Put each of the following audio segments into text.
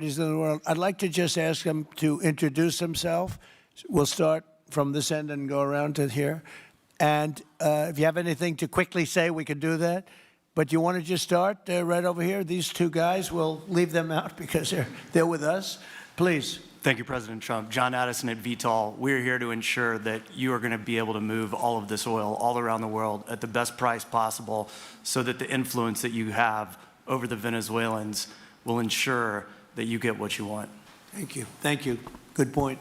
in the world. I'd like to just ask him to introduce himself. We'll start from this end and go around to here. And if you have anything to quickly say, we can do that. But you want to just start right over here? These two guys, we'll leave them out because they're with us. Please. Thank you, President Trump. John Addison at VTOL. We're here to ensure that you are going to be able to move all of this oil all around the world at the best price possible so that the influence that you have over the Venezuelans will ensure that you get what you want. Thank you. Thank you. Good point.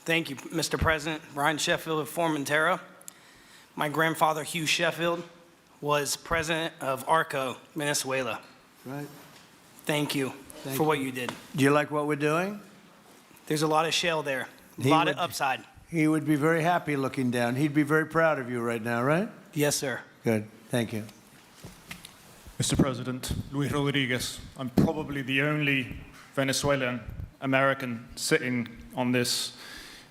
Thank you, Mr. President. Ryan Sheffield of Formentera. My grandfather, Hugh Sheffield, was president of ARCO, Venezuela. Right. Thank you for what you did. Do you like what we're doing? There's a lot of shale there, a lot of upside. He would be very happy looking down. He'd be very proud of you right now, right? Yes, sir. Good. Thank you. Mr. President, Luis Rodriguez. I'm probably the only Venezuelan American sitting on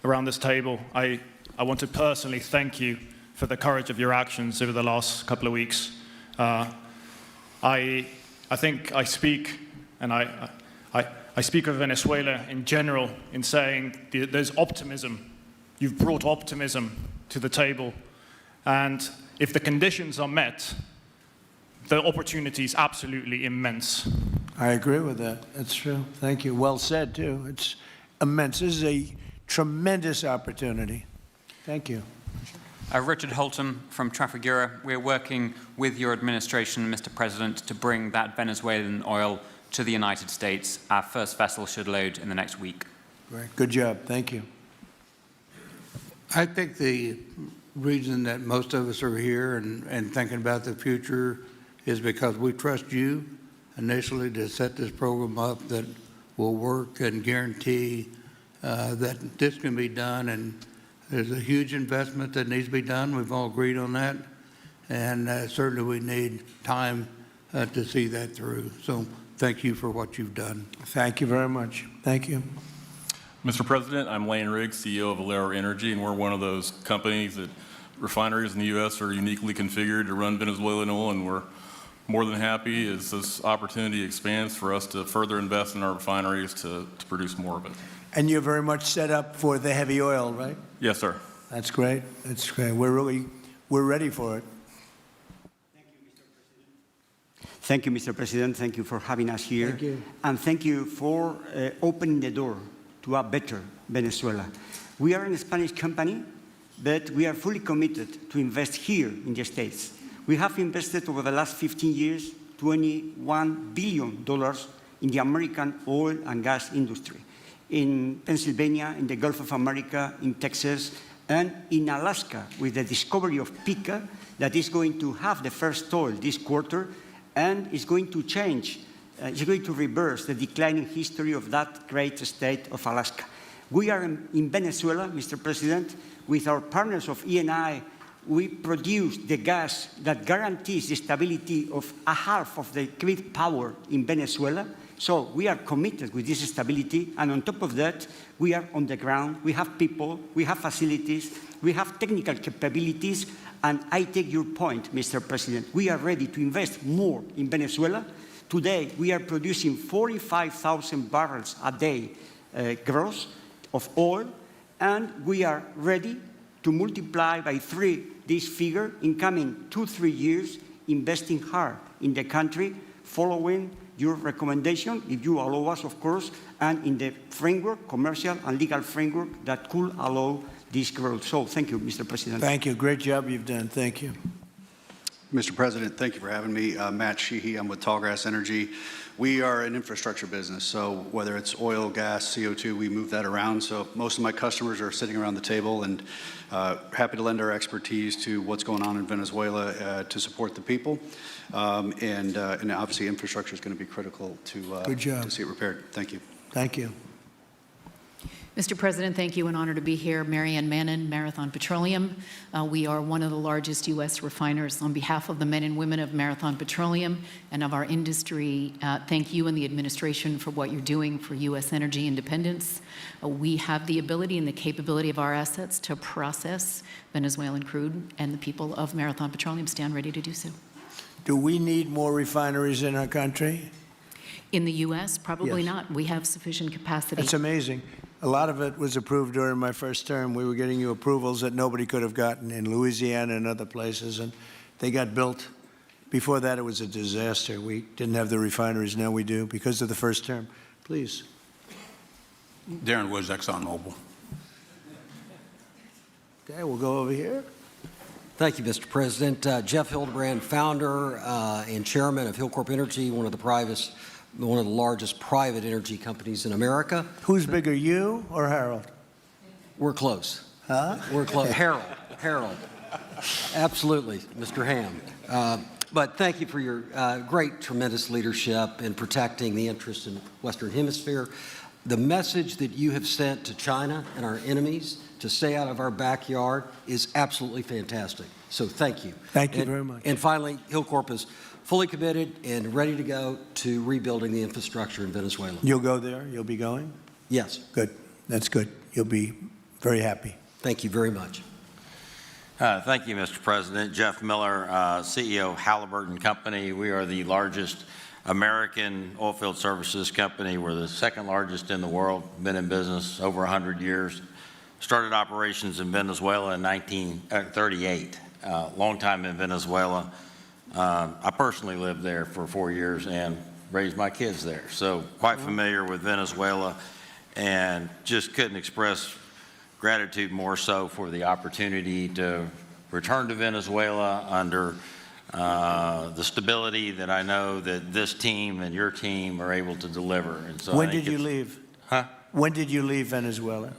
around this table. I want to personally thank you for the courage of your actions over the last couple of weeks. I think I speak, and I speak of Venezuela in general in saying there's optimism. You've brought optimism to the table, and if the conditions are met, the opportunity is absolutely immense. I agree with that. That's true. Thank you. Well said, too. It's immense. This is a tremendous opportunity. Thank you. Richard Holton from Trafigura. We're working with your administration, Mr. President, to bring that Venezuelan oil to the United States. Our first vessel should load in the next week. Great. Good job. Thank you. I think the reason that most of us are here and thinking about the future is because we trust you initially to set this program up that will work and guarantee that this can be done. And there's a huge investment that needs to be done. We've all agreed on that. And certainly we need time to see that through. So thank you for what you've done. Thank you very much. Thank you. Mr. President, I'm Lane Riggs, CEO of Valero Energy, and we're one of those companies that refineries in the U.S. are uniquely configured to run Venezuelan oil, and we're more than happy as this opportunity expands for us to further invest in our refineries to produce more of it. And you're very much set up for the heavy oil, right? Yes, sir. That's great. That's great. We're ready for it. Thank you, Mr. President. Thank you for having us here. Thank you. And thank you for opening the door to a better Venezuela. We are a Spanish company, but we are fully committed to invest here in the States. We have invested over the last 15 years, $21 billion in the American oil and gas industry, in Pennsylvania, in the Gulf of America, in Texas, and in Alaska, with the discovery of Pica that is going to have the first oil this quarter, and is going to change, is going to reverse the declining history of that great state of Alaska. We are in Venezuela, Mr. President, with our partners of Eni. We produce the gas that guarantees the stability of a half of the grid power in Venezuela. So we are committed with this stability, and on top of that, we are on the ground. We have people, we have facilities, we have technical capabilities, and I take your point, Mr. President. We are ready to invest more in Venezuela. Today, we are producing 45,000 barrels a day gross of oil, and we are ready to multiply by 3 this figure in coming 2-3 years, investing hard in the country, following your recommendation, if you allow us, of course, and in the framework, commercial and legal framework that could allow this growth. So thank you, Mr. President. Thank you. Great job you've done. Thank you. Mr. President, thank you for having me. Matt Sheehy, I'm with Tallgrass Energy. We are an infrastructure business, so whether it's oil, gas, CO2, we move that around. So most of my customers are sitting around the table and happy to lend our expertise to what's going on in Venezuela to support the people. And obviously infrastructure is going to be critical to see it repaired. Thank you. Thank you. Mr. President, thank you. An honor to be here. Marianne Mannon, Marathon Petroleum. We are one of the largest U.S. refiners. On behalf of the men and women of Marathon Petroleum and of our industry, thank you and the administration for what you're doing for U.S. energy independence. We have the ability and the capability of our assets to process Venezuelan crude, and the people of Marathon Petroleum stand ready to do so. Do we need more refineries in our country? In the U.S., probably Yes. not. We have sufficient capacity. It's amazing. A lot of it was approved during my first term. We were getting you approvals that nobody could have gotten in Louisiana and other places, and they got built. Before that, it was a disaster. We didn't have the refineries. Now we do because of the first term. Please. Darren Woods, ExxonMobil. Okay, we'll go over here. Thank you, Mr. President. Jeff Hildebrand, founder and chairman of Hillcorp Energy, one of the largest private energy companies in America. Who's bigger, you or Harold? We're close. Huh? We're close. Harold. Absolutely, Mr. Ham. But thank you for your great, tremendous leadership in protecting the interests in the Western Hemisphere. The message that you have sent to China and our enemies to stay out of our backyard is absolutely fantastic. So thank you. Thank you very much. And finally, Hillcorp is fully committed and ready to go to rebuilding the infrastructure in Venezuela. You'll go there? You'll be going? Yes. Good. That's good. You'll be very happy. Thank you very much. Thank you, Mr. President. Jeff Miller, CEO Halliburton Company. We are the largest American oilfield services company. We're the second largest in the world, been in business over 100 years. Started operations in Venezuela in 1938. Long time in Venezuela. I personally lived there for 4 years and raised my kids there. So quite familiar with Venezuela and just couldn't express gratitude more so for the opportunity to return to Venezuela under the stability that I know that this team and your team are able to deliver. And so When did you leave? Huh? When did you leave Venezuela?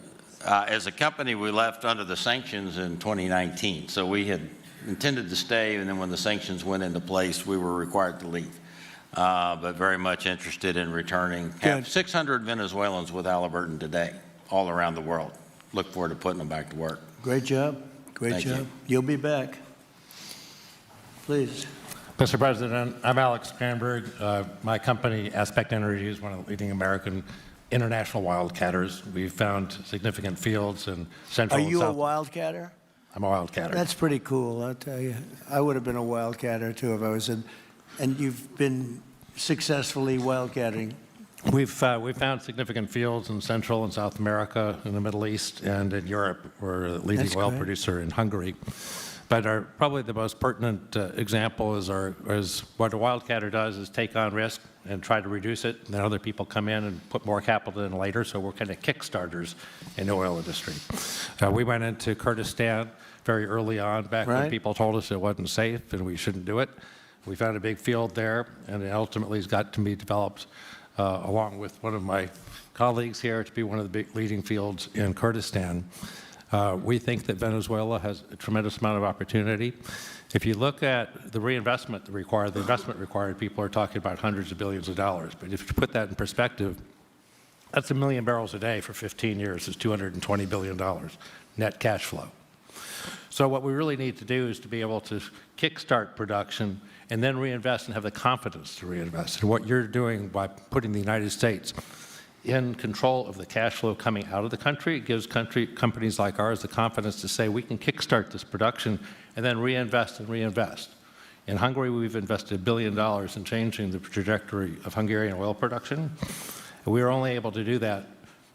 As a company, we left under the sanctions in 2019. So we had intended to stay, and then when the sanctions went into place, we were required to leave. But very much interested in returning. Have 600 Venezuelans with Halliburton today, all around the world. Look forward to putting them back to work. Great job. Great Thank job. you. You'll be back. Please. Mr. President, I'm Alex Cranberg. My company, Aspect Energy, is one of the leading American international wildcatters. We've found significant fields in Central and Are you a South. wildcatter? I'm a wildcatter. That's pretty cool, I'll tell you. I would have been a wildcatter, too, if I was in. And you've been successfully wildcatting. We've found significant fields in Central and South America, in the Middle East, and in Europe. We're a leading That's oil great. producer in Hungary. But probably the most pertinent example is what a wildcatter does is take on risk and try to reduce it, and then other people come in and put more capital in later, so we're kind of kickstarters in the oil industry. We went into Kurdistan very early on, back when people told us it wasn't safe and we shouldn't do it. We found a big field there, and it ultimately has got to be developed along with one of my colleagues here to be one of the big leading fields in Kurdistan. We think that Venezuela has a tremendous amount of opportunity. If you look at the reinvestment required, the investment required, people are talking about hundreds of billions of dollars. But if you put that in perspective, that's 1 million barrels a day for 15 years is $220 billion net cash flow. So what we really need to do is to be able to kickstart production and then reinvest and have the confidence to reinvest. And what you're doing by putting the United States in control of the cash flow coming out of the country, it gives companies like ours the confidence to say we can kickstart this production and then reinvest and reinvest. In Hungary, we've invested $1 billion in changing the trajectory of Hungarian oil production. And we were only able to do that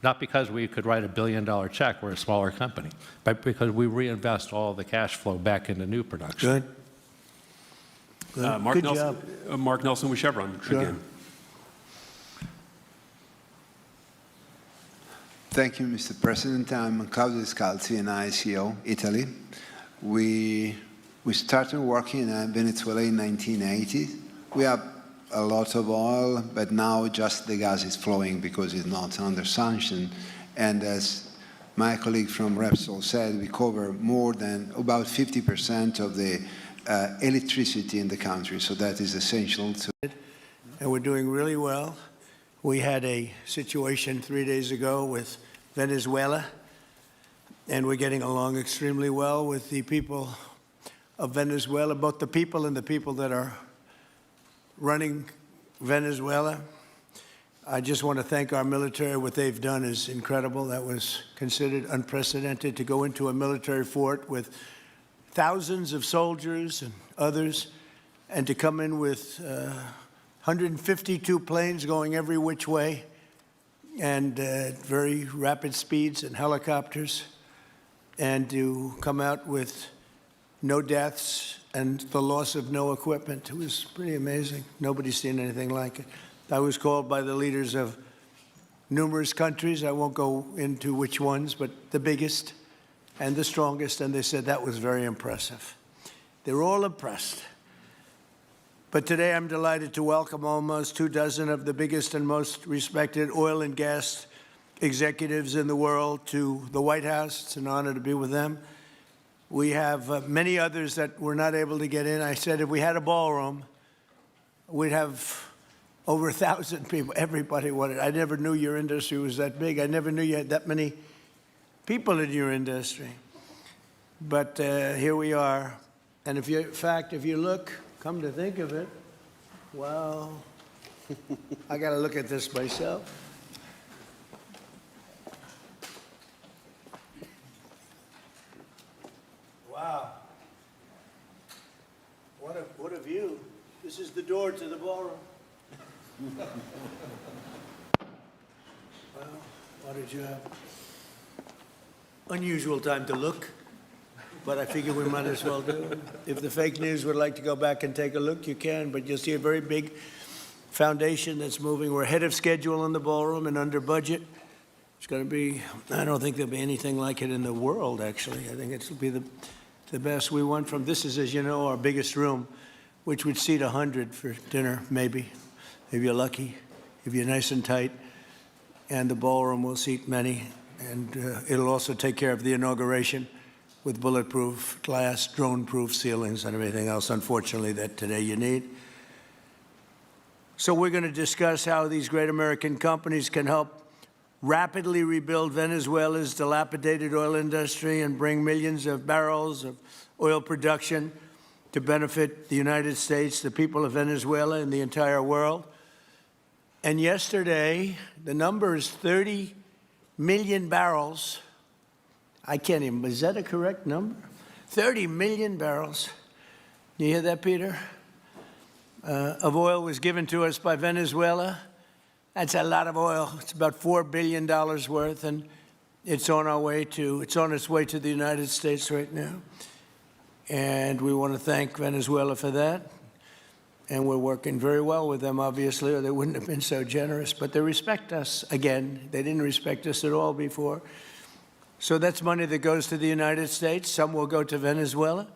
not because we could write $1 billion check, we're a smaller company, but because we reinvest all the cash flow back into new production. Good. Mark Good Nelson, job. Mark Nelson with Chevron again. Thank you, Mr. President. I'm Claudio Scalzi, and ICO, Italy. We started working in Venezuela in 1980. We have a lot of oil, but now just the gas is flowing because it's not under sanction. And as my colleague from Repsol said, we cover more than about 50% of the electricity in the country, so that is essential to it. And we're doing really well. We had a situation 3 days ago with Venezuela, and we're getting along extremely well with the people of Venezuela, both the people and the people that are running Venezuela. I just want to thank our military. What they've done is incredible. That was considered unprecedented, to go into a military fort with thousands of soldiers and others, and to come in with 152 planes going every which way, and very rapid speeds, and helicopters, and to come out with no deaths and the loss of no equipment. It was pretty amazing. Nobody's seen anything like it. I was called by the leaders of numerous countries. I won't go into which ones, but the biggest and the strongest, and they said that was very impressive. They're all impressed. But today I'm delighted to welcome almost 24 of the biggest and most respected oil and gas executives in the world to the White House. It's an honor to be with them. We have many others that were not able to get in. I said if we had a ballroom, we'd have over 1,000 people. Everybody wanted. I never knew your industry was that big. I never knew you had that many people in your industry. But here we are. And if you, in fact, if you look, come to think of it, well, I got to look at this myself. Wow. What a view. This is the door to the ballroom. Well, what did you have? Unusual time to look, but I figure we might as well do it. If the fake news would like to go back and take a look, you can, but you'll see a very big foundation that's moving. We're ahead of schedule in the ballroom and under budget. It's going to be, I don't think there'll be anything like it in the world, actually. I think it'll be the best. We went from, this is, as you know, our biggest room, which would seat 100 for dinner, maybe, if you're lucky, if you're nice and tight. And the ballroom will seat many. And it'll also take care of the inauguration with bulletproof glass, drone-proof ceilings, and everything else, unfortunately, that today you need. So we're going to discuss how these great American companies can help rapidly rebuild Venezuela's dilapidated oil industry and bring millions of barrels of oil production to benefit the United States, the people of Venezuela, and the entire world. And yesterday, the number is 30 million barrels. I can't even, is that a correct number? 30 million barrels. You hear that, Peter? Of oil was given to us by Venezuela. That's a lot of oil. It's about $4 billion worth, and it's on its way to the United States right now. And we want to thank Venezuela for that. And we're working very well with them, obviously, or they wouldn't have been so generous. But they respect us again. They didn't respect us at all before. So that's money that goes to the United States. Some will go to Venezuela,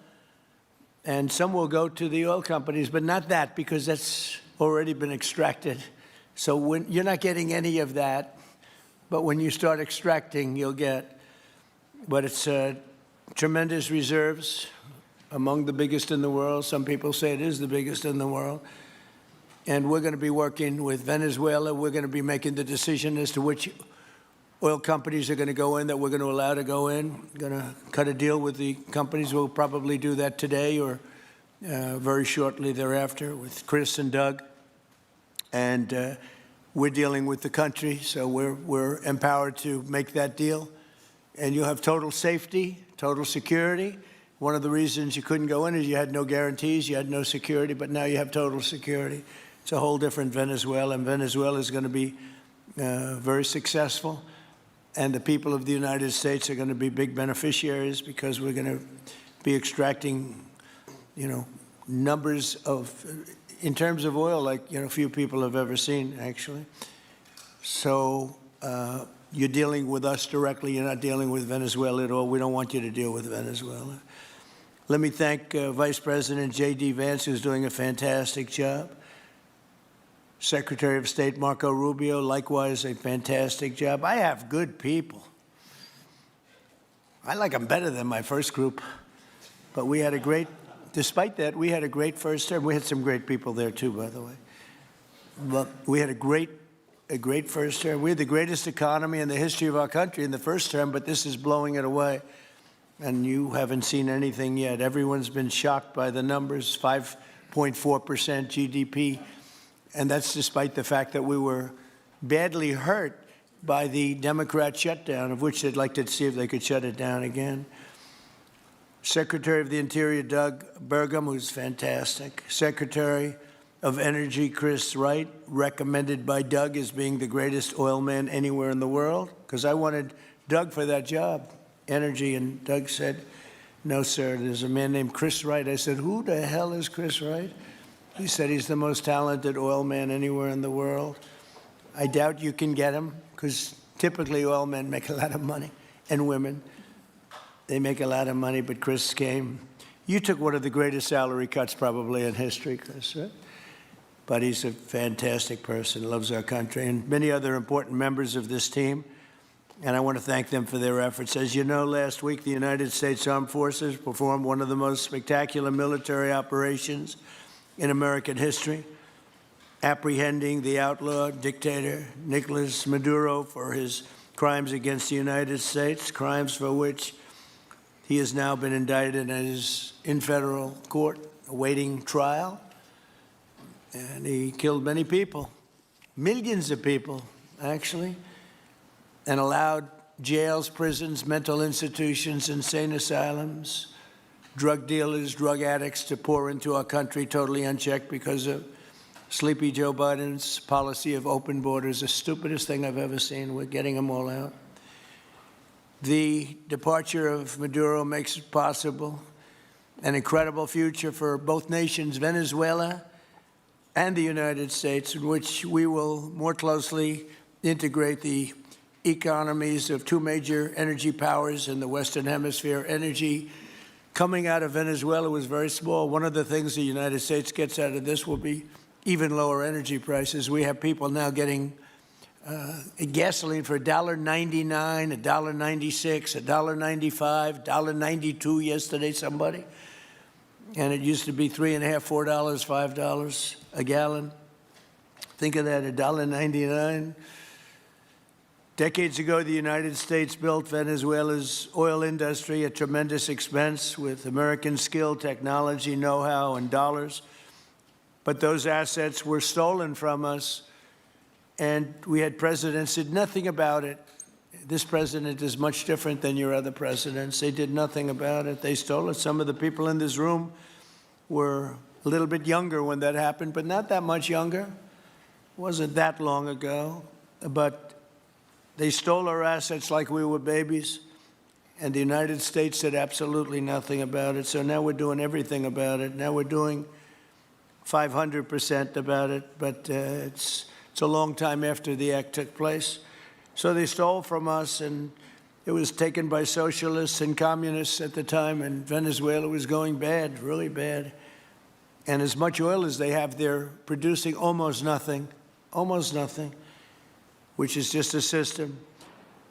and some will go to the oil companies, but not that, because that's already been extracted. So when, you're not getting any of that, but when you start extracting, you'll get. But it's tremendous reserves, among the biggest in the world. Some people say it is the biggest in the world. And we're going to be working with Venezuela. We're going to be making the decision as to which oil companies are going to go in, that we're going to allow to go in. Going to cut a deal with the companies. We'll probably do that today or very shortly thereafter with Chris and Doug. And we're dealing with the country, so we're empowered to make that deal. And you'll have total safety, total security. One of the reasons you couldn't go in is you had no guarantees, you had no security, but now you have total security. It's a whole different Venezuela, and Venezuela is going to be very successful. And the people of the United States are going to be big beneficiaries because we're going to be extracting, numbers of, in terms of oil, like, few people have ever seen, actually. So you're dealing with us directly. You're not dealing with Venezuela at all. We don't want you to deal with Venezuela. Let me thank Vice President J.D. Vance, who's doing a fantastic job. Secretary of State Marco Rubio, likewise, a fantastic job. I have good people. I like them better than my first group. But we had a great, despite that, we had a great first term. We had some great people there, too, by the way. But we had a great first term. We had the greatest economy in the history of our country in the first term, but this is blowing it away. And you haven't seen anything yet. Everyone's been shocked by the numbers, 5.4% GDP. And that's despite the fact that we were badly hurt by the Democrat shutdown, of which they'd like to see if they could shut it down again. Secretary of the Interior, Doug Burgum, who's fantastic. Secretary of Energy, Chris Wright, recommended by Doug as being the greatest oil man anywhere in the world, because I wanted Doug for that job, Energy, and Doug said, no, sir, there's a man named Chris Wright. I said, who the hell is Chris Wright? He said he's the most talented oil man anywhere in the world. I doubt you can get him, because typically oil men make a lot of money, and women. They make a lot of money, but Chris came. You took one of the greatest salary cuts probably in history, Chris, right? But he's a fantastic person, loves our country, and many other important members of this team. And I want to thank them for their efforts. As you know, last week, the United States Armed Forces performed one of the most spectacular military operations in American history, apprehending the outlaw dictator Nicolas Maduro for his crimes against the United States, crimes for which he has now been indicted and is in federal court awaiting trial. And he killed many people, millions of people, actually, and allowed jails, prisons, mental institutions, insane asylums, drug dealers, drug addicts to pour into our country totally unchecked because of Sleepy Joe Biden's policy of open borders, the stupidest thing I've ever seen. We're getting them all out. The departure of Maduro makes it possible an incredible future for both nations, Venezuela and the United States, in which we will more closely integrate the economies of two major energy powers in the Western Hemisphere. Energy coming out of Venezuela was very small. One of the things the United States gets out of this will be even lower energy prices. We have people now getting gasoline for $1.99, $1.96, $1.95, $1.92 yesterday, somebody. And it used to be $3.50, $4, $5 a gallon. Think of that, $1.99. Decades ago, the United States built Venezuela's oil industry at tremendous expense with American skill, technology, know-how, and dollars. But those assets were stolen from us, and we had presidents who did nothing about it. This president is much different than your other presidents. They did nothing about it. They stole it. Some of the people in this room were a little bit younger when that happened, but not that much younger. It wasn't that long ago. But they stole our assets like we were babies, and the United States did absolutely nothing about it. So now we're doing everything about it. Now we're doing 500% about it, but it's a long time after the act took place. So they stole from us, and it was taken by socialists and communists at the time, and Venezuela was going bad, really bad. And as much oil as they have, they're producing almost nothing, which is just a system.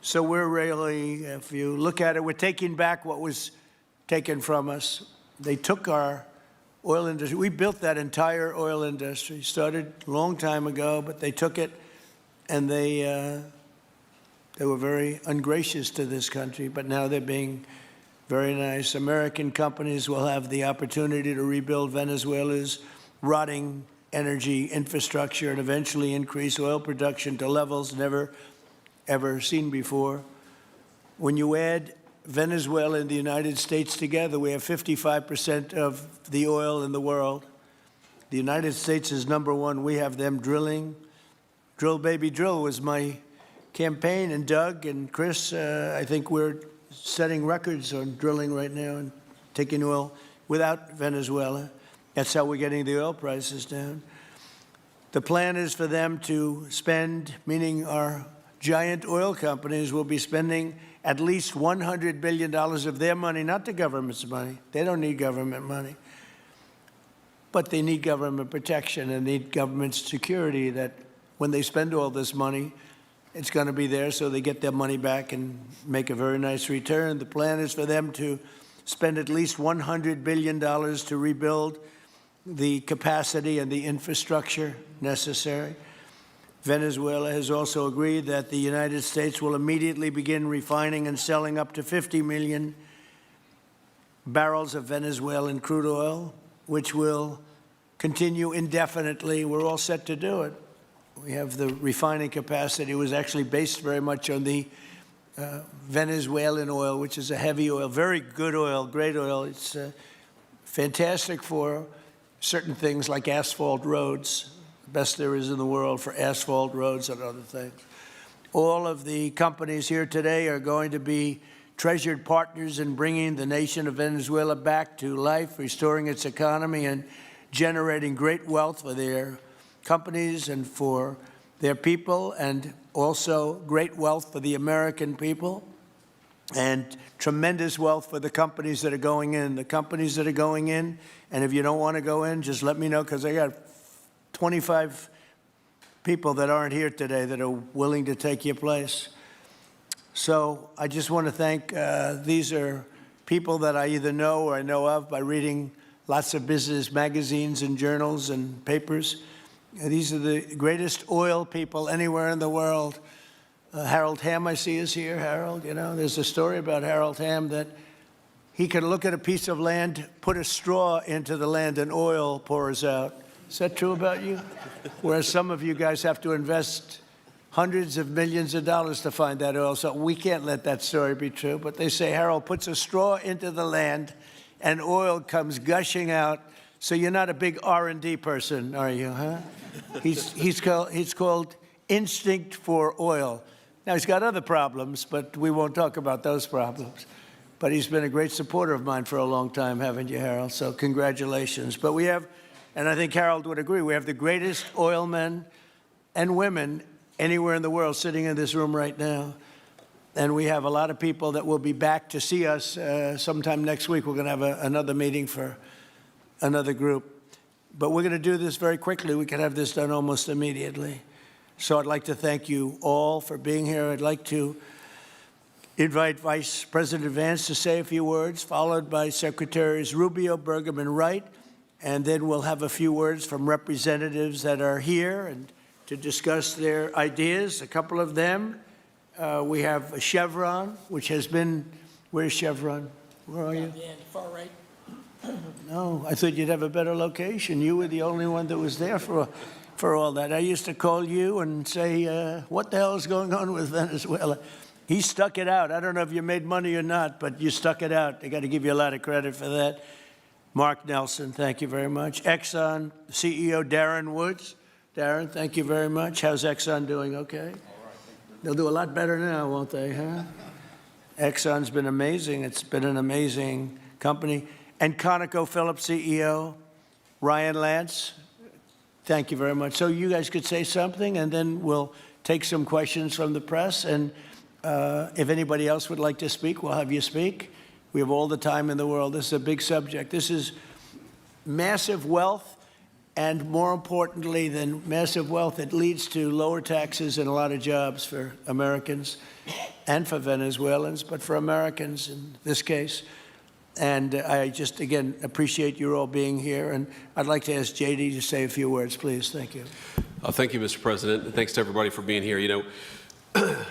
So we're really, if you look at it, we're taking back what was taken from us. They took our oil industry. We built that entire oil industry. Started a long time ago, but they took it, and they were very ungracious to this country, but now they're being very nice. American companies will have the opportunity to rebuild Venezuela's rotting energy infrastructure and eventually increase oil production to levels never, ever seen before. When you add Venezuela and the United States together, we have 55% of the oil in the world. The United States is number one. We have them drilling. Drill, baby, drill was my campaign. And Doug and Chris, I think we're setting records on drilling right now and taking oil without Venezuela. That's how we're getting the oil prices down. The plan is for them to spend, meaning our giant oil companies will be spending at least $100 billion of their money, not the government's money. They don't need government money. But they need government protection and need government security that when they spend all this money, it's going to be there so they get their money back and make a very nice return. The plan is for them to spend at least $100 billion to rebuild the capacity and the infrastructure necessary. Venezuela has also agreed that the United States will immediately begin refining and selling up to 50 million barrels of Venezuelan crude oil, which will continue indefinitely. We're all set to do it. We have the refining capacity. It was actually based very much on the Venezuelan oil, which is a heavy oil, very good oil, great oil. It's fantastic for certain things like asphalt roads, the best there is in the world for asphalt roads and other things. All of the companies here today are going to be treasured partners in bringing the nation of Venezuela back to life, restoring its economy, and generating great wealth for their companies and for their people, and also great wealth for the American people, and tremendous wealth for the companies that are going in. The companies that are going in, and if you don't want to go in, just let me know, because I got 25 people that aren't here today that are willing to take your place. So I just want to thank, these are people that I either know or I know of by reading lots of business magazines and journals and papers. These are the greatest oil people anywhere in the world. Harold Hamm, I see, is here. Harold, you know, there's a story about Harold Hamm that he could look at a piece of land, put a straw into the land, and oil pours out. Is that true about you? Whereas some of you guys have to invest hundreds of millions of dollars to find that oil. So we can't let that story be true. But they say Harold puts a straw into the land and oil comes gushing out. So you're not a big R&D person, are you, huh? He's called instinct for oil. Now, he's got other problems, but we won't talk about those problems. But he's been a great supporter of mine for a long time, haven't you, Harold? So congratulations. But we have, and I think Harold would agree, we have the greatest oil men and women anywhere in the world sitting in this room right now. And we have a lot of people that will be back to see us sometime next week. We're going to have another meeting for another group. But we're going to do this very quickly. We can have this done almost immediately. So I'd like to thank you all for being here. I'd like to invite Vice President Vance to say a few words, followed by Secretaries Rubio, Burgum, and Wright. And then we'll have a few words from representatives that are here and to discuss their ideas, a couple of them. We have Chevron, which has been, where's Chevron? Where are you? Yeah, far right. No, I thought you'd have a better location. You were the only one that was there for all that. I used to call you and say, what the hell is going on with Venezuela? He stuck it out. I don't know if you made money or not, but you stuck it out. I got to give you a lot of credit for that. Mark Nelson, thank you very much. Exxon CEO Darren Woods. Darren, thank you very much. How's Exxon doing? Okay? All right. They'll do a lot better now, won't they, huh? Exxon's been amazing. It's been an amazing company. And Conoco Phillips CEO, Ryan Lance, thank you very much. So you guys could say something, and then we'll take some questions from the press. And if anybody else would like to speak, we'll have you speak. We have all the time in the world. This is a big subject. This is massive wealth, and more importantly than massive wealth, it leads to lower taxes and a lot of jobs for Americans and for Venezuelans, but for Americans in this case. And I just, again, appreciate you all being here. And I'd like to ask J.D. to say a few words, please. Thank you. Thank you, Mr. President, and thanks to everybody for being here. You know,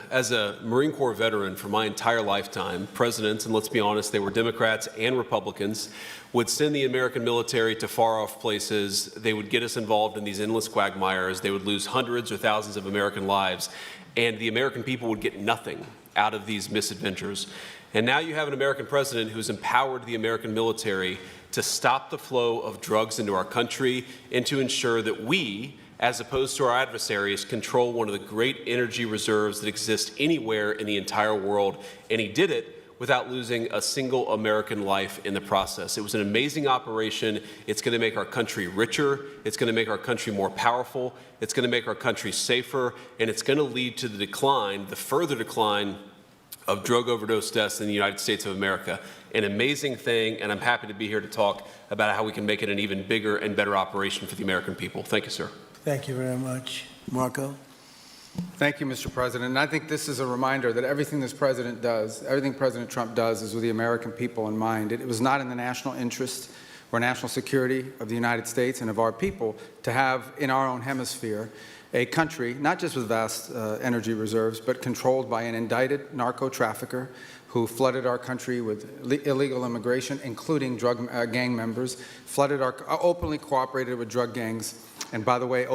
as a Marine Corps veteran for my entire lifetime, presidents, and let's be honest, they were Democrats and Republicans, would send the American military to far-off places. They would get us involved in these endless quagmires. They would lose hundreds or thousands of American lives, and the American people would get nothing out of these misadventures. And now you have an American president who's empowered the American military to stop the flow of drugs into our country and to ensure that we, as opposed to our adversaries, control one of the great energy reserves that exist anywhere in the entire world. And he did it without losing a single American life in the process. It was an amazing operation. It's going to make our country richer. It's going to make our country more powerful. It's going to make our country safer. And it's going to lead to the decline, the further decline of drug overdose deaths in the United States of America. An amazing thing, and I'm happy to be here to talk about how we can make it an even bigger and better operation for the American people. Thank you, sir. Thank you very much. Marco? Thank you, Mr. President. And I think this is a reminder that everything this president does, everything President Trump does, is with the American people in mind. It was not in the national interest or national security of the United States and of our people to have in our own hemisphere a country, not just with vast energy reserves, but controlled by an indicted narco trafficker who flooded our country with illegal immigration, including drug gang members, openly cooperated with drug gangs, and by the way,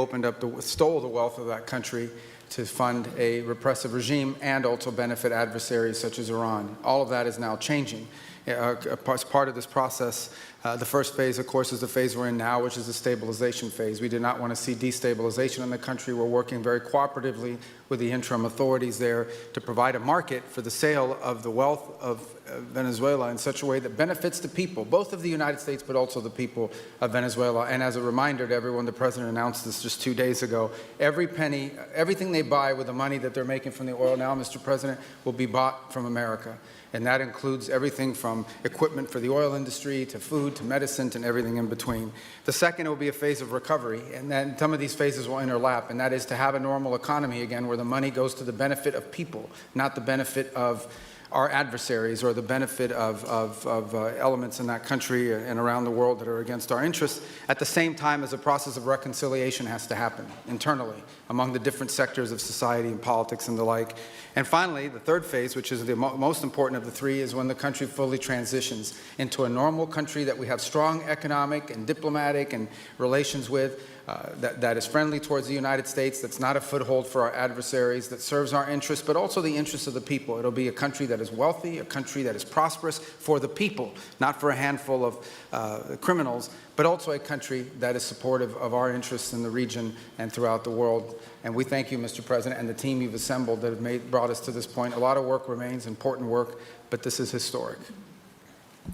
stole the wealth of that country to fund a repressive regime and also benefit adversaries such as Iran. All of that is now changing. As part of this process, The first phase, of course, is the phase we're in now, which is the stabilization phase. We did not want to see destabilization in the country. We're working very cooperatively with the interim authorities there to provide a market for the sale of the wealth of Venezuela in such a way that benefits the people, both of the United States, but also the people of Venezuela. And as a reminder to everyone, the President announced this just 2 days ago, every penny, everything they buy with the money that they're making from the oil now, Mr. President, will be bought from America. And that includes everything from equipment for the oil industry to food to medicine and everything in between. The second will be a phase of recovery, and then some of these phases will overlap, and that is to have a normal economy again where the money goes to the benefit of people, not the benefit of our adversaries or the benefit of elements in that country and around the world that are against our interests, at the same time as a process of reconciliation has to happen internally among the different sectors of society and politics and the like. And finally, the third phase, which is the most important of the three, is when the country fully transitions into a normal country that we have strong economic and diplomatic and relations with, that is friendly towards the United States, that's not a foothold for our adversaries, that serves our interests, but also the interests of the people. It'll be a country that is wealthy, a country that is prosperous for the people, not for a handful of criminals, but also a country that is supportive of our interests in the region and throughout the world. And we thank you, Mr. President, and the team you've assembled that have brought us to this point. A lot of work remains, important work, but this is historic.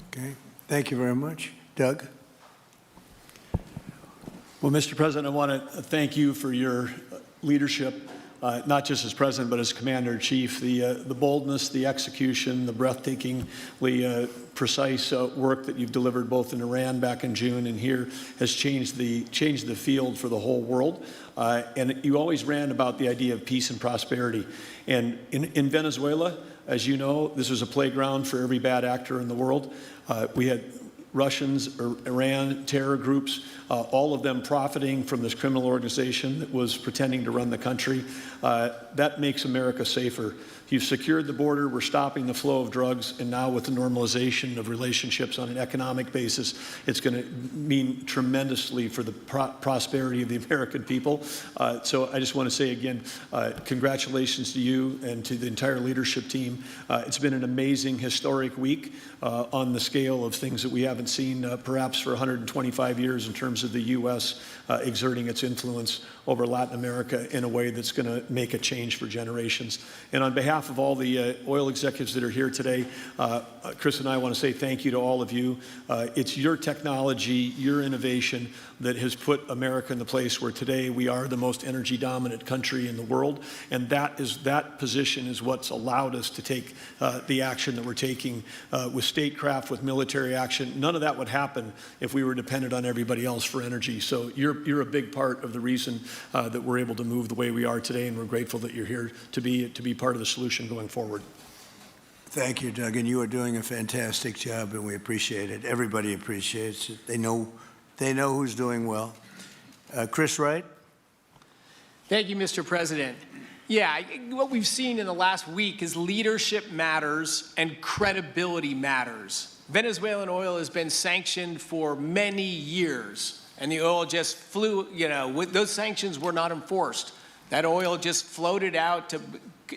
Okay, thank you very much. Doug? Well, Mr. President, I want to thank you for your leadership, not just as President, but as Commander-in-Chief. The boldness, the execution, the breathtakingly precise work that you've delivered both in Iran back in June and here has changed the field for the whole world. And you always ran about the idea of peace and prosperity. And in Venezuela, as you know, this was a playground for every bad actor in the world. We had Russians, Iran, terror groups, all of them profiting from this criminal organization that was pretending to run the country. That makes America safer. You've secured the border, we're stopping the flow of drugs, and now with the normalization of relationships on an economic basis, it's going to mean tremendously for the prosperity of the American people. So I just want to say again, congratulations to you and to the entire leadership team. It's been an amazing, historic week on the scale of things that we haven't seen perhaps for 125 years in terms of the U.S. Exerting its influence over Latin America in a way that's going to make a change for generations. And on behalf of all the oil executives that are here today, Chris and I want to say thank you to all of you. It's your technology, your innovation that has put America in the place where today we are the most energy dominant country in the world. And that position is what's allowed us to take the action that we're taking with statecraft, with military action. None of that would happen if we were dependent on everybody else for energy. So you're a big part of the reason that we're able to move the way we are today, and we're grateful that you're here to be part of the solution going forward. Thank you, Doug, and you are doing a fantastic job, and we appreciate it. Everybody appreciates it. They know who's doing well. Chris Wright? Thank you, Mr. President. Yeah, what we've seen in the last week is leadership matters and credibility matters. Venezuelan oil has been sanctioned for many years, and the oil just flew, those sanctions were not enforced. That oil just floated out to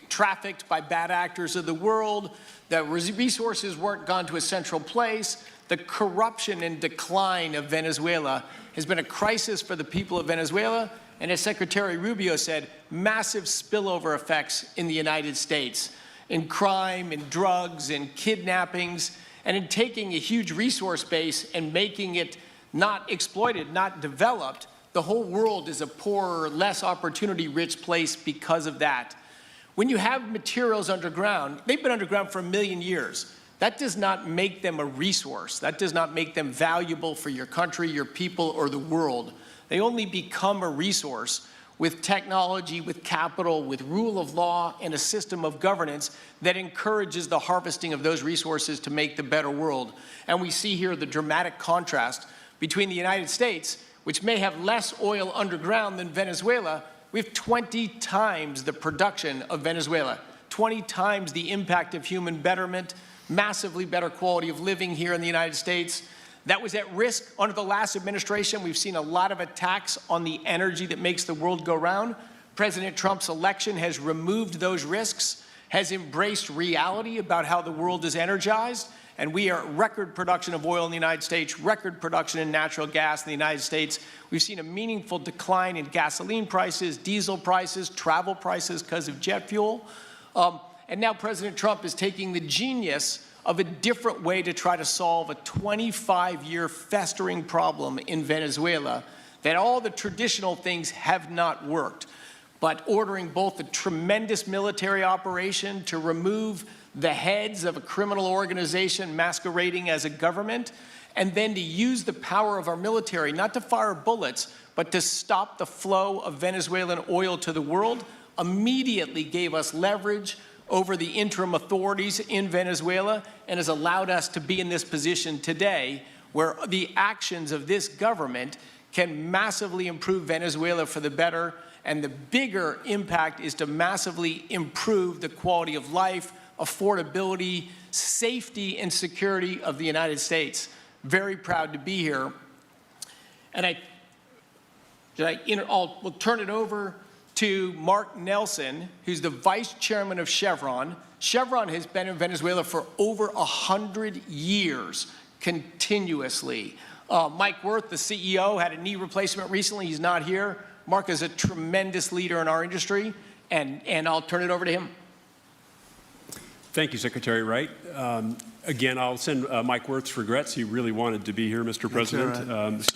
trafficked by bad actors of the world. The resources weren't gone to a central place. The corruption and decline of Venezuela has been a crisis for the people of Venezuela, and as Secretary Rubio said, massive spillover effects in the United States, in crime, in drugs, in kidnappings, and in taking a huge resource base and making it not exploited, not developed. The whole world is a poorer, less opportunity-rich place because of that. When you have materials underground, they've been underground for 1 million years. That does not make them a resource. That does not make them valuable for your country, your people, or the world. They only become a resource with technology, with capital, with rule of law, and a system of governance that encourages the harvesting of those resources to make the better world. And we see here the dramatic contrast between the United States, which may have less oil underground than Venezuela. We have 20 times the production of Venezuela, 20 times the impact of human betterment, massively better quality of living here in the United States. That was at risk under the last administration. We've seen a lot of attacks on the energy that makes the world go round. President Trump's election has removed those risks, has embraced reality about how the world is energized, and we are at record production of oil in the United States, record production in natural gas in the United States. We've seen a meaningful decline in gasoline prices, diesel prices, travel prices because of jet fuel. And now President Trump is taking the genius of a different way to try to solve a 25-year festering problem in Venezuela, that all the traditional things have not worked. But ordering both a tremendous military operation to remove the heads of a criminal organization masquerading as a government, and then to use the power of our military, not to fire bullets, but to stop the flow of Venezuelan oil to the world, immediately gave us leverage over the interim authorities in Venezuela and has allowed us to be in this position today where the actions of this government can massively improve Venezuela for the better, and the bigger impact is to massively improve the quality of life, affordability, safety, and security of the United States. Very proud to be here. And we'll turn it over to Mark Nelson, who's the vice chairman of Chevron. Chevron has been in Venezuela for over 100 years, continuously. Mike Wirth, the CEO, had a knee replacement recently. He's not here. Mark is a tremendous leader in our industry, and I'll turn it over to him. Thank you, Secretary Wright. Again, I'll send Mike Wirth's regrets. He really wanted to be here, Mr. President.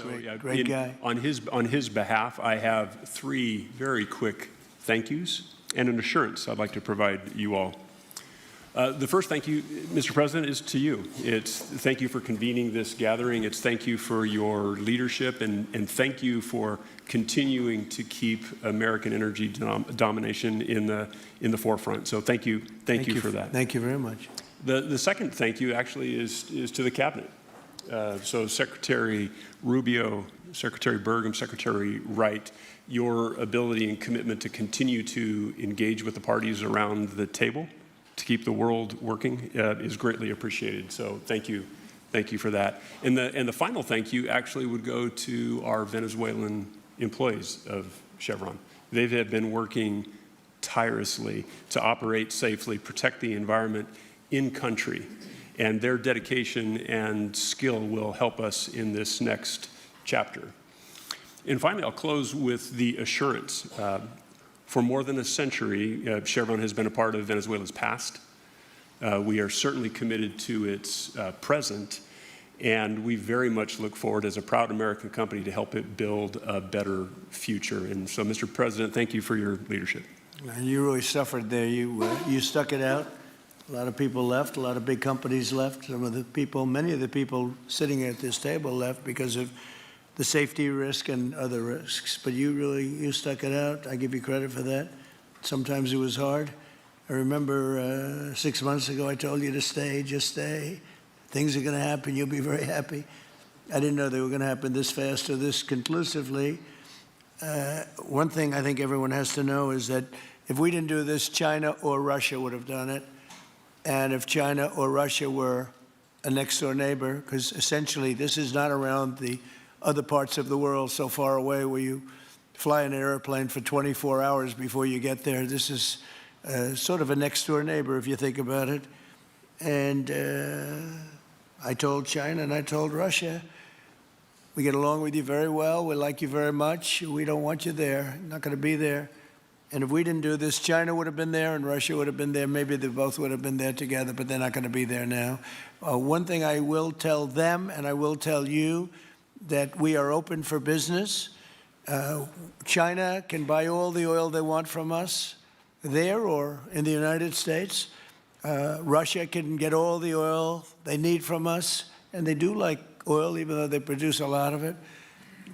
Right. Great guy. On his behalf, I have 3 very quick thank yous and an assurance I'd like to provide you all. The first thank you, Mr. President, is to you. It's thank you for convening this gathering. It's thank you for your leadership, and thank you for continuing to keep American energy domination in the forefront. So thank you for that. Thank you very much. The second thank you actually is to the cabinet. So Secretary Rubio, Secretary Burgum, Secretary Wright, your ability and commitment to continue to engage with the parties around the table to keep the world working is greatly appreciated. So thank you for that. And the final thank you actually would go to our Venezuelan employees of Chevron. They have been working tirelessly to operate safely, protect the environment in country, and their dedication and skill will help us in this next chapter. And finally, I'll close with the assurance. For more than a century, Chevron has been a part of Venezuela's past. We are certainly committed to its present, and we very much look forward as a proud American company to help it build a better future. And so, Mr. President, thank you for your leadership. And you really suffered there. You stuck it out. A lot of people left. A lot of big companies left. Many of the people sitting at this table left because of the safety risk and other risks. But you stuck it out. I give you credit for that. Sometimes it was hard. I remember 6 months ago I told you to stay, just stay. Things are going to happen. You'll be very happy. I didn't know they were going to happen this fast or this conclusively. One thing I think everyone has to know is that if we didn't do this, China or Russia would have done it. And if China or Russia were a next-door neighbor, because essentially this is not around the other parts of the world so far away where you fly in an airplane for 24 hours before you get there. This is sort of a next-door neighbor, if you think about it. And I told China and I told Russia, we get along with you very well. We like you very much. We don't want you there. Not going to be there. And if we didn't do this, China would have been there and Russia would have been there. Maybe they both would have been there together, but they're not going to be there now. One thing I will tell them, and I will tell you, that we are open for business. China can buy all the oil they want from us there or in the United States. Russia can get all the oil they need from us, and they do like oil, even though they produce a lot of it.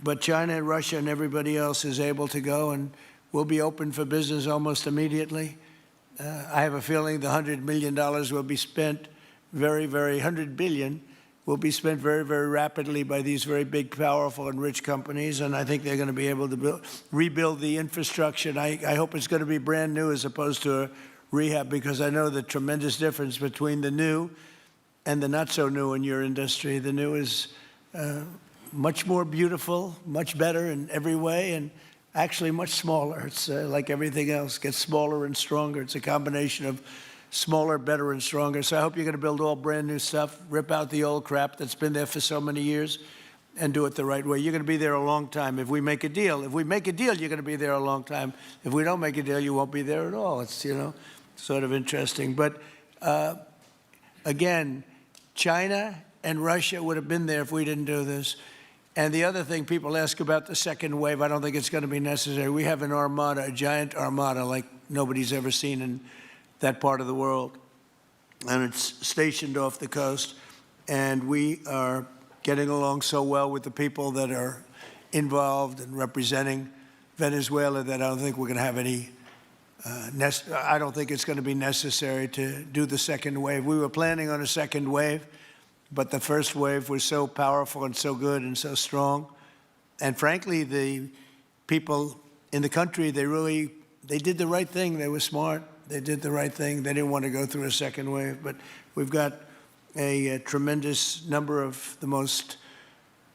But China and Russia and everybody else is able to go, and we'll be open for business almost immediately. I have a feeling the $100 million will be spent $100 billion will be spent very, very rapidly by these very big, powerful, and rich companies, and I think they're going to be able to rebuild the infrastructure. And I hope it's going to be brand new as opposed to a rehab, because I know the tremendous difference between the new and the not so new in your industry. The new is much more beautiful, much better in every way, and actually much smaller. It's like everything else, gets smaller and stronger. It's a combination of smaller, better, and stronger. So I hope you're going to build all brand new stuff, rip out the old crap that's been there for so many years, and do it the right way. You're going to be there a long time if we make a deal. If we make a deal, you're going to be there a long time. If we don't make a deal, you won't be there at all. It's, you know, sort of interesting. But again, China and Russia would have been there if we didn't do this. And the other thing, people ask about the second wave. I don't think it's going to be necessary. We have an armada, a giant armada like nobody's ever seen in that part of the world. And it's stationed off the coast. And we are getting along so well with the people that are involved and representing Venezuela that I don't think we're going to have any, I don't think it's going to be necessary to do the second wave. We were planning on a second wave, but the first wave was so powerful and so good and so strong. And frankly, the people in the country, they did the right thing. They were smart. They did the right thing. They didn't want to go through a second wave. But we've got a tremendous number of the most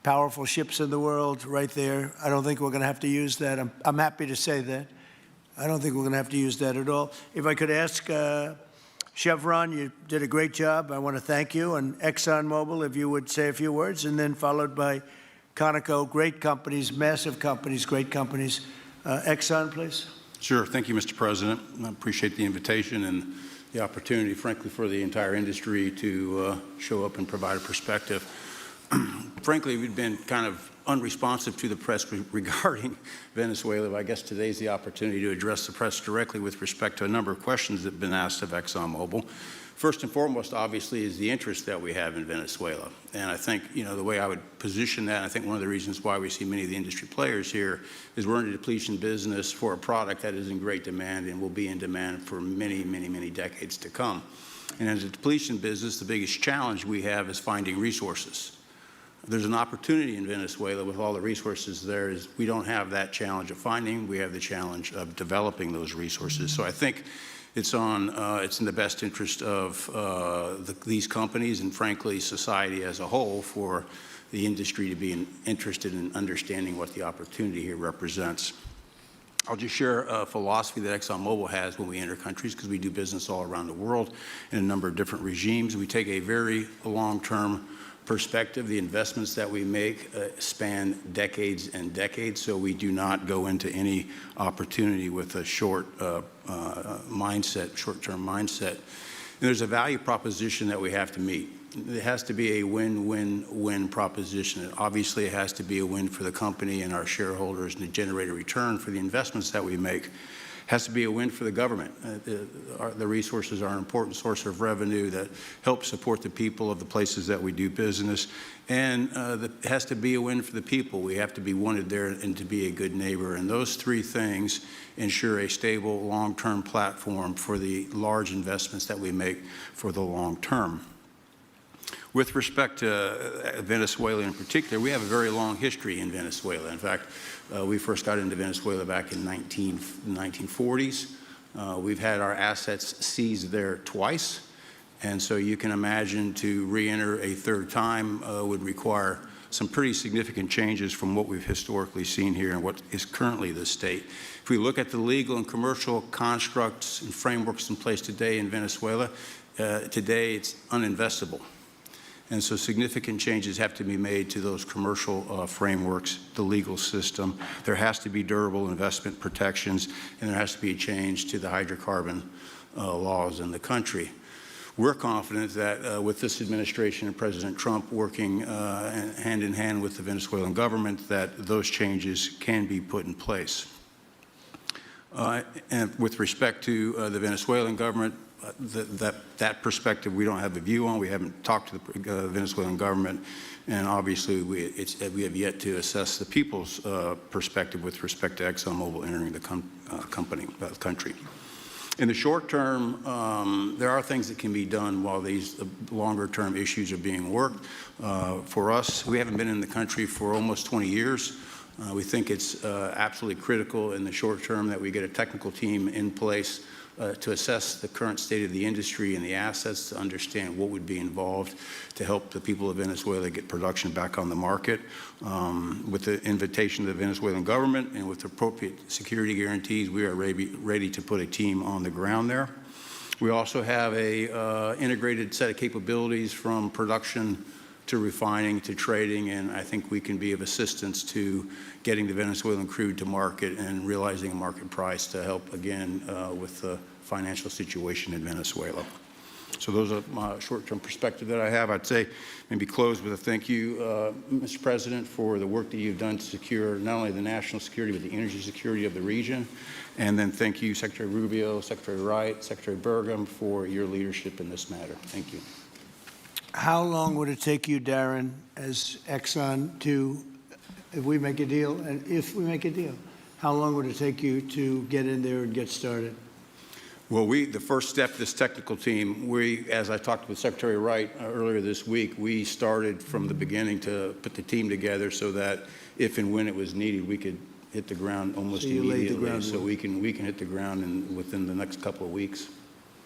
powerful ships in the world right there. I don't think we're going to have to use that. I'm happy to say that. I don't think we're going to have to use that at all. If I could ask Chevron, you did a great job. I want to thank you. And ExxonMobil, if you would say a few words, and then followed by Conoco, great companies, massive companies, great companies. Exxon, please. Sure. Thank you, Mr. President. I appreciate the invitation and the opportunity, frankly, for the entire industry to show up and provide a perspective. Frankly, we've been kind of unresponsive to the press regarding Venezuela, but I guess today's the opportunity to address the press directly with respect to a number of questions that have been asked of ExxonMobil. First and foremost, obviously, is the interest that we have in Venezuela. And I think, you know, the way I would position that, I think one of the reasons why we see many of the industry players here is we're in a depletion business for a product that is in great demand and will be in demand for many, many, many decades to come. And as a depletion business, the biggest challenge we have is finding resources. There's an opportunity in Venezuela with all the resources there is we don't have that challenge of finding, we have the challenge of developing those resources. So I think it's in the best interest of these companies and frankly society as a whole for the industry to be interested in understanding what the opportunity here represents. I'll just share a philosophy that ExxonMobil has when we enter countries because we do business all around the world in a number of different regimes. We take a very long-term perspective. The investments that we make span decades and decades, so we do not go into any opportunity with a short-term mindset. And there's a value proposition that we have to meet. It has to be a win-win-win proposition. Obviously, it has to be a win for the company and our shareholders and to generate a return for the investments that we make. It has to be a win for the government. The resources are an important source of revenue that help support the people of the places that we do business. And it has to be a win for the people. We have to be wanted there and to be a good neighbor. And those three things ensure a stable, long-term platform for the large investments that we make for the long term. With respect to Venezuela in particular, we have a very long history in Venezuela. In fact, we first got into Venezuela back in the 1940s. We've had our assets seized there twice. And so you can imagine to re-enter a third time would require some pretty significant changes from what we've historically seen here and what is currently the state. If we look at the legal and commercial constructs and frameworks in place today in Venezuela, today it's uninvestable. And so significant changes have to be made to those commercial frameworks, the legal system. There has to be durable investment protections, and there has to be a change to the hydrocarbon laws in the country. We're confident that with this administration and President Trump working hand in hand with the Venezuelan government, that those changes can be put in place. And with respect to the Venezuelan government, that perspective we don't have a view on. We haven't talked to the Venezuelan government, and obviously we have yet to assess the people's perspective with respect to ExxonMobil entering the country. In the short term, there are things that can be done while these longer-term issues are being worked. For us, we haven't been in the country for almost 20 years. We think it's absolutely critical in the short term that we get a technical team in place to assess the current state of the industry and the assets, to understand what would be involved to help the people of Venezuela get production back on the market. With the invitation of the Venezuelan government and with appropriate security guarantees, we are ready to put a team on the ground there. We also have a integrated set of capabilities from production to refining to trading, and I think we can be of assistance to getting the Venezuelan crude to market and realizing a market price to help, again, with the financial situation in Venezuela. So those are my short-term perspective that I have. I'd say maybe close with a thank you, Mr. President, for the work that you've done to secure not only the national security, but the energy security of the region. And then thank you, Secretary Rubio, Secretary Wright, Secretary Burgum, for your leadership in this matter. Thank you. How long would it take you, Darren, as Exxon to, if we make a deal, and if we make a deal, how long would it take you to get in there and get started? Well, the first step, this technical team, as I talked with Secretary Wright earlier this week, we started from the beginning to put the team together so that if and when it was needed, we could hit the ground almost immediately. So we can hit the ground within the next couple of weeks,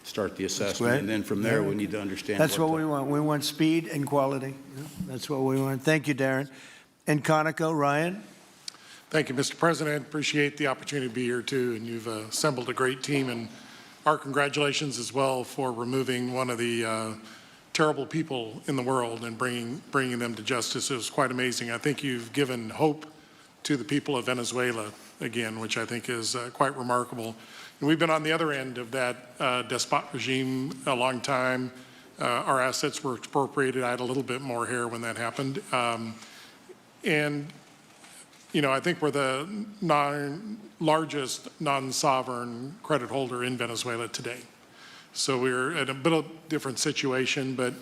start the assessment, and then from there we need to understand. That's what we want. We want speed and quality. That's what we want. Thank you, Darren. And Conoco, Ryan. Thank you, Mr. President. Appreciate the opportunity to be here too, and you've assembled a great team. And our congratulations as well for removing one of the terrible people in the world and bringing them to justice. It was quite amazing. I think you've given hope to the people of Venezuela again, which I think is quite remarkable. And we've been on the other end of that despot regime a long time. Our assets were expropriated. I had a little bit more hair when that happened. And you know, I think we're the largest non-sovereign credit holder in Venezuela today. So we're in a bit of a different situation, but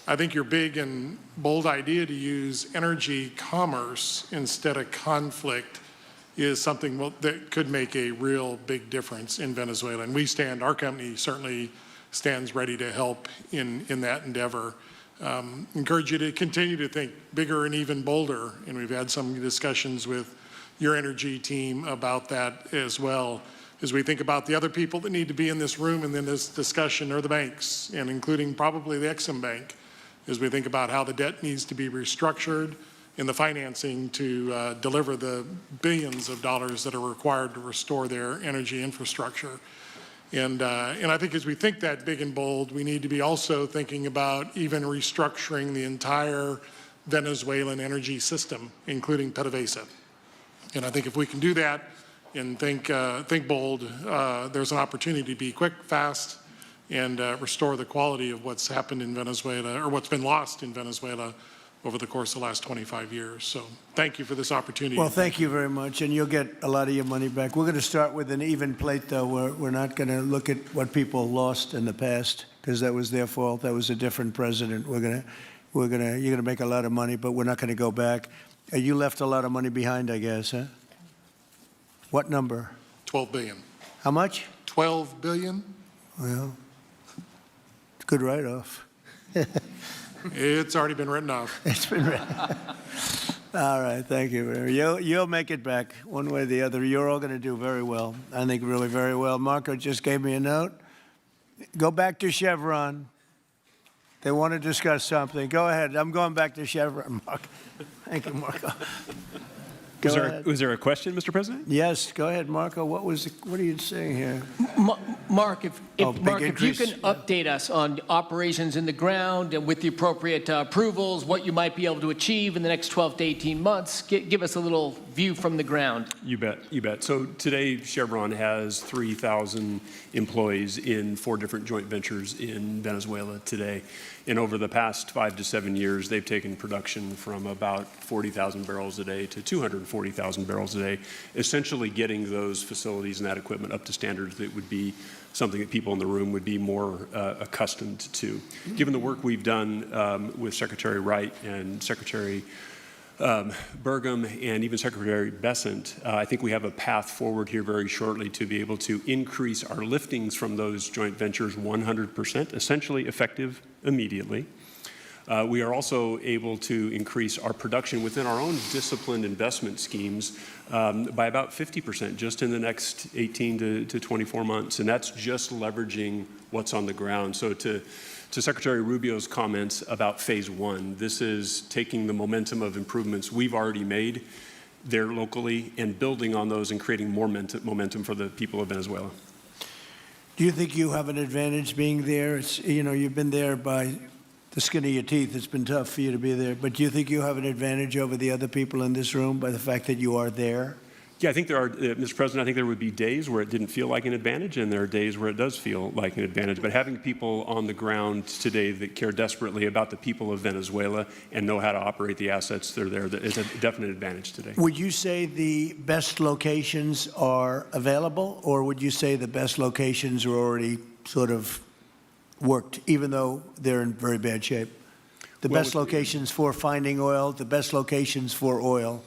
I think your big and bold idea to use energy commerce instead of conflict is something that could make a real big difference in Venezuela. And our company certainly stands ready to help in that endeavor. Encourage you to continue to think bigger and even bolder. And we've had some discussions with your energy team about that as well. As we think about the other people that need to be in this room and in this discussion are the banks, and including probably the Exxon Bank, as we think about how the debt needs to be restructured and the financing to deliver the billions of dollars that are required to restore their energy infrastructure. And I think as we think that big and bold, we need to be also thinking about even restructuring the entire Venezuelan energy system, including PDVSA. And I think if we can do that and think bold, there's an opportunity to be quick, fast, and restore the quality of what's happened in Venezuela, or what's been lost in Venezuela over the course of the last 25 years. So thank you for this opportunity. Well, thank you very much, and you'll get a lot of your money back. We're going to start with an even plate, though. We're not going to look at what people lost in the past, because that was their fault. That was a different president. You're going to make a lot of money, but we're not going to go back. You left a lot of money behind, I guess, huh? What number? 12 billion. How much? 12 billion. Well, it's a good write-off. It's already been written off. It's been written. All right, thank you. You'll make it back one way or the other. You're all going to do very well. I think really very well. Marco just gave me a note. Go back to Chevron. They want to discuss something. Go ahead. I'm going back to Chevron, Marco. Thank you, Marco. Was there a question, Mr. President? Yes, go ahead, Marco. What are you saying here? Mark, if you can update us on operations in the ground and with the appropriate approvals, what you might be able to achieve in the next 12 to 18 months, give us a little view from the ground. You bet, you bet. So today, Chevron has 3,000 employees in 4 different joint ventures in Venezuela today. And over the past 5 to 7 years, they've taken production from about 40,000 barrels a day to 240,000 barrels a day, essentially getting those facilities and that equipment up to standards that would be something that people in the room would be more accustomed to. Given the work we've done with Secretary Wright and Secretary Burgum and even Secretary Bessent, I think we have a path forward here very shortly to be able to increase our liftings from those joint ventures 100%, essentially effective immediately. We are also able to increase our production within our own disciplined investment schemes by about 50% just in the next 18 to 24 months. And that's just leveraging what's on the ground. So to Secretary Rubio's comments about phase 1, this is taking the momentum of improvements we've already made there locally and building on those and creating more momentum for the people of Venezuela. Do you think you have an advantage being there? It's, you know, you've been there by the skin of your teeth. It's been tough for you to be there. But do you think you have an advantage over the other people in this room by the fact that you are there? Yeah, I think there are, Mr. President, I think there would be days where it didn't feel like an advantage, and there are days where it does feel like an advantage. But having people on the ground today that care desperately about the people of Venezuela and know how to operate the assets that are there, that is a definite advantage today. Would you say the best locations are available, or would you say the best locations are already sort of worked, even though they're in very bad shape? The best locations for finding oil, the best locations for oil?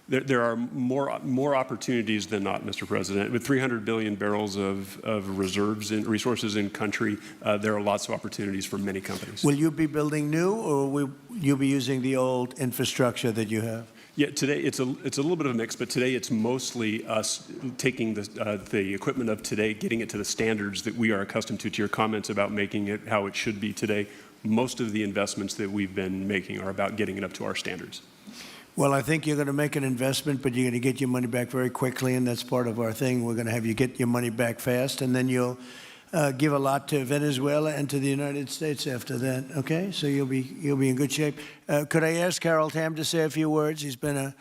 There are more opportunities than not, Mr. President. With 300 billion barrels of reserves and resources in country, there are lots of opportunities for many companies. Will you be building new, or will you be using the old infrastructure that you have? Yeah, today it's a little bit of a mix, but today it's mostly us taking the equipment of today, getting it to the standards that we are accustomed to your comments about making it how it should be today. Most of the investments that we've been making are about getting it up to our standards. Well, I think you're going to make an investment, but you're going to get your money back very quickly, and that's part of our thing. We're going to have you get your money back fast, and then you'll give a lot to Venezuela and to the United States after that. Okay, so you'll be in good shape. Could I ask Harold Hamm to say a few words? He's been a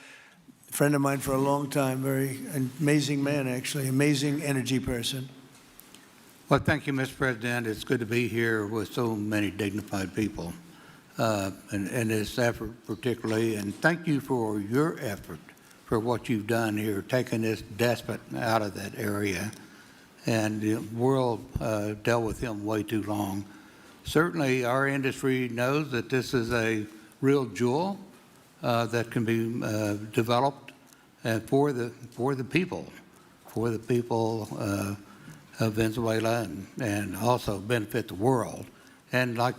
friend of mine for a long time. Very amazing man, actually, amazing energy person. Well, thank you, Mr. President. It's good to be here with so many dignified people. And this effort particularly, and thank you for your effort for what you've done here, taking this despot out of that area. And the world dealt with him way too long. Certainly our industry knows that this is a real jewel that can be developed for the people of Venezuela, and also benefit the world. And like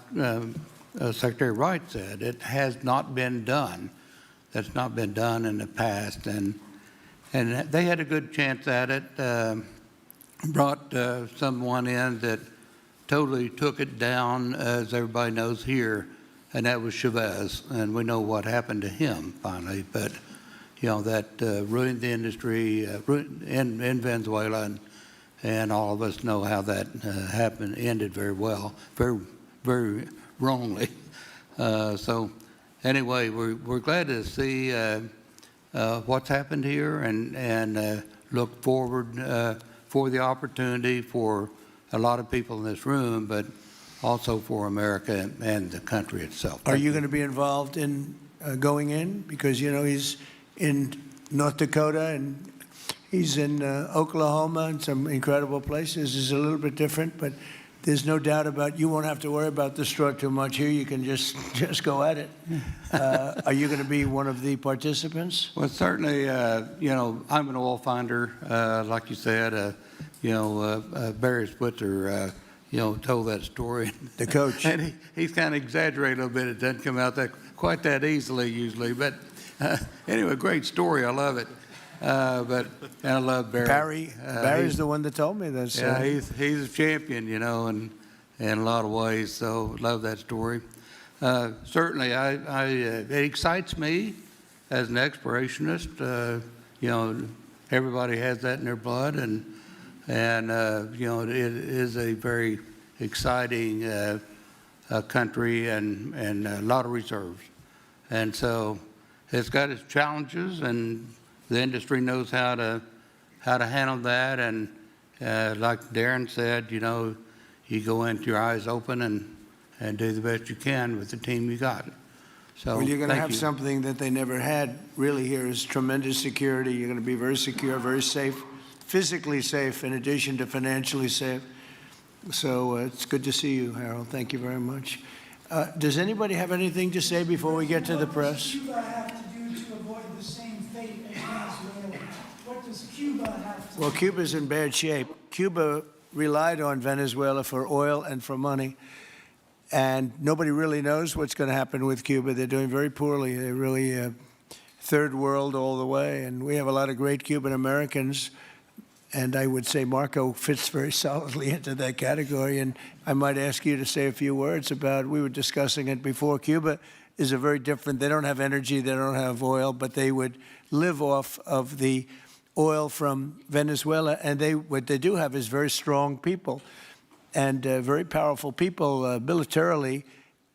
Secretary Wright said, it has not been done. That's not been done in the past, and they had a good chance at it. Brought someone in that totally took it down, as everybody knows here, and that was Chavez, and we know what happened to him finally. But you know that ruined the industry in Venezuela, and all of us know how that happened, ended very well, very wrongly. So anyway, we're glad to see what's happened here, and look forward for the opportunity for a lot of people in this room, but also for America and the country itself. Are you going to be involved in going in? Because, you know, he's in North Dakota and he's in Oklahoma and some incredible places. It's a little bit different, but there's no doubt about you won't have to worry about the straw too much here. You can just go at it. Are you going to be one of the participants? Well, certainly, you know, I'm an oil finder, like you said. You know, Barry Spitzer, you know, told that story. The coach. And he's kind of exaggerated a little bit. It doesn't come out quite that easily usually. But anyway, great story. I love it. And I love Barry. Barry's the one that told me this. Yeah, he's a champion, you know, in a lot of ways. So love that story. Certainly, it excites me as an explorationist. You know, everybody has that in their blood, and you know, it is a very exciting country and a lot of reserves, and so it's got its challenges, and the industry knows how to handle that. And like Darren said, you know, you go in with your eyes open and do the best you can with the team you got. So well, you're going to have you. something that they never had really here is tremendous security. You're going to be very secure, very safe, physically safe, in addition to financially safe. So it's good to see you, Harold. Thank you very much. Does anybody have anything to say before we get to the press? What does Cuba have to do to avoid the same fate as Venezuela? What does Cuba have to do? Well, Cuba's in bad shape. Cuba relied on Venezuela for oil and for money. And nobody really knows what's going to happen with Cuba. They're doing very poorly. They're really third world all the way. And we have a lot of great Cuban Americans. And I would say Marco fits very solidly into that category. And I might ask you to say a few words about, we were discussing it before, Cuba is a very different, they don't have energy, they don't have oil, but they would live off of the oil from Venezuela, and what they do have is very strong people and very powerful people militarily,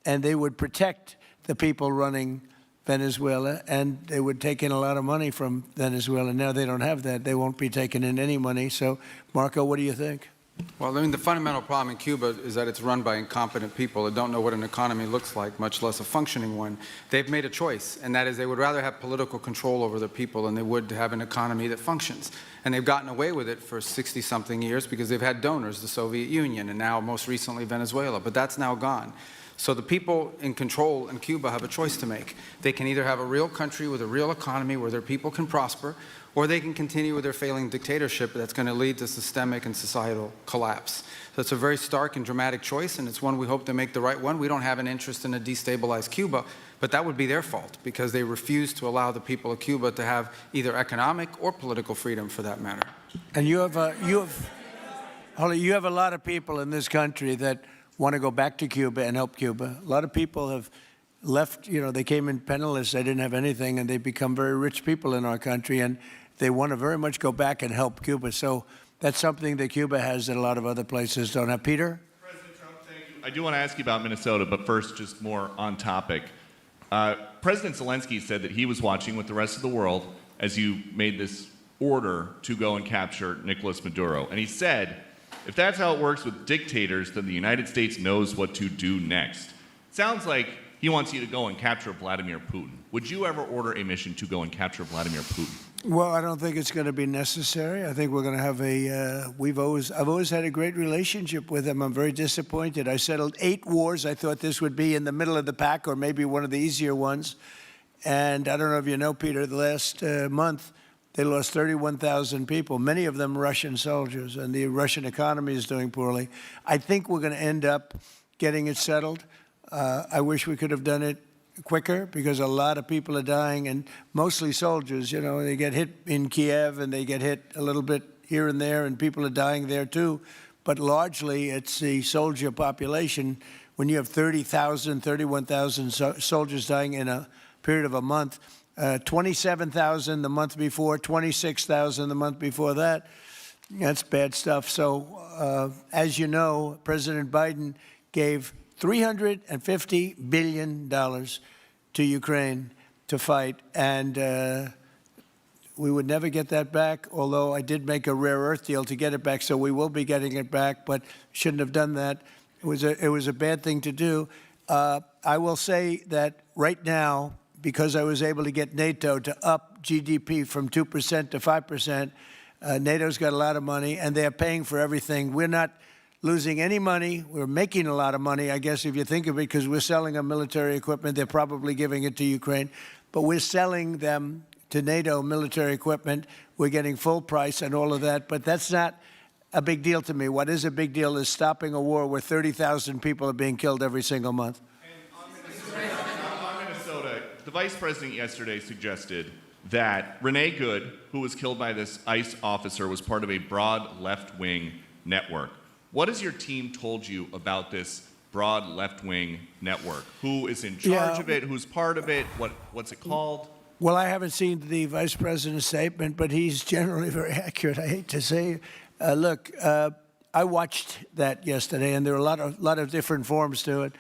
and they would protect the people running Venezuela, and they would take in a lot of money from Venezuela. Now they don't have that. They won't be taking in any money. So, Marco, what do you think? Well, I mean, the fundamental problem in Cuba is that it's run by incompetent people that don't know what an economy looks like, much less a functioning one. They've made a choice, and that is they would rather have political control over their people than they would to have an economy that functions. And they've gotten away with it for 60-something years because they've had donors, the Soviet Union, and now most recently Venezuela, but that's now gone. So the people in control in Cuba have a choice to make. They can either have a real country with a real economy where their people can prosper, or they can continue with their failing dictatorship that's going to lead to systemic and societal collapse. So it's a very stark and dramatic choice, and it's one we hope to make the right one. We don't have an interest in a destabilized Cuba, but that would be their fault because they refuse to allow the people of Cuba to have either economic or political freedom for that matter. And you have a lot of people in this country that want to go back to Cuba and help Cuba. A lot of people have left, they came in penniless, they didn't have anything, and they've become very rich people in our country, and they want to very much go back and help Cuba. So that's something that Cuba has that a lot of other places don't have. Peter? President Trump, thank you. I do want to ask you about Minnesota, but first, just more on topic. President Zelensky said that he was watching with the rest of the world as you made this order to go and capture Nicolas Maduro. And he said, if that's how it works with dictators, then the United States knows what to do next. Sounds like he wants you to go and capture Vladimir Putin. Would you ever order a mission to go and capture Vladimir Putin? Well, I don't think it's going to be necessary. I think we're going to have I've always had a great relationship with him. I'm very disappointed. I settled 8 wars. I thought this would be in the middle of the pack or maybe one of the easier ones. And I don't know if you know, Peter, the last month, they lost 31,000 people, many of them Russian soldiers, and the Russian economy is doing poorly. I think we're going to end up getting it settled. I wish we could have done it quicker because a lot of people are dying, and mostly soldiers. They get hit in Kiev and they get hit a little bit here and there, and people are dying there too. But largely, it's the soldier population. When you have 30,000, 31,000 soldiers dying in a period of a month, 27,000 the month before, 26,000 the month before that, that's bad stuff. So, as you know, President Biden gave $350 billion to Ukraine to fight, and we would never get that back, although I did make a rare earth deal to get it back, so we will be getting it back, but shouldn't have done that. It was a bad thing to do. I will say that right now, because I was able to get NATO to up GDP from 2% to 5%, NATO's got a lot of money, and they're paying for everything. We're not losing any money. We're making a lot of money, I guess, if you think of it, because we're selling them military equipment. They're probably giving it to Ukraine. But we're selling them to NATO military equipment. We're getting full price and all of that. But that's not a big deal to me. What is a big deal is stopping a war where 30,000 people are being killed every single month. On Minnesota, the vice president yesterday suggested that Renee Good, who was killed by this ICE officer, was part of a broad left-wing network. What has your team told you about this broad left-wing network? Who is in charge of it? Who's part of it? What's it called? Well, I haven't seen the vice president's statement, but he's generally very accurate. I hate to say. Look, I watched that yesterday, and there were a lot of different forms to it.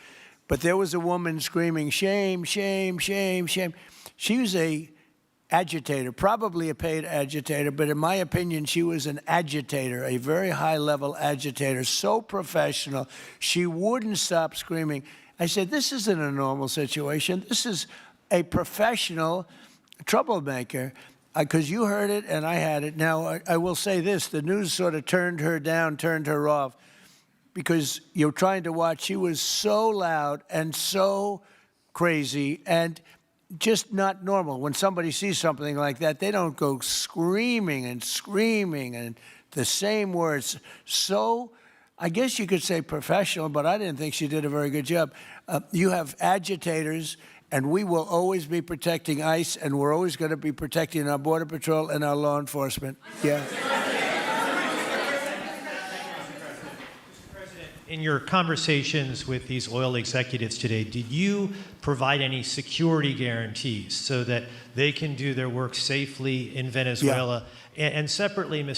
But there was a woman screaming, shame, shame, shame, shame. She was a agitator, probably a paid agitator, but in my opinion, she was an agitator, a very high-level agitator, so professional. She wouldn't stop screaming. I said, this isn't a normal situation. This is a professional troublemaker, because you heard it and I had it. Now, I will say this. The news sort of turned her down, turned her off, because you're trying to watch. She was so loud and so crazy and just not normal. When somebody sees something like that, they don't go screaming and the same words. So I guess you could say professional, but I didn't think she did a very good job. You have agitators, and we will always be protecting ICE, and we're always going to be protecting our Border Patrol and our law enforcement. Yeah. in your conversations with these oil executives today, did you provide any security guarantees so that they can do their work safely in Venezuela? And separately, Mr.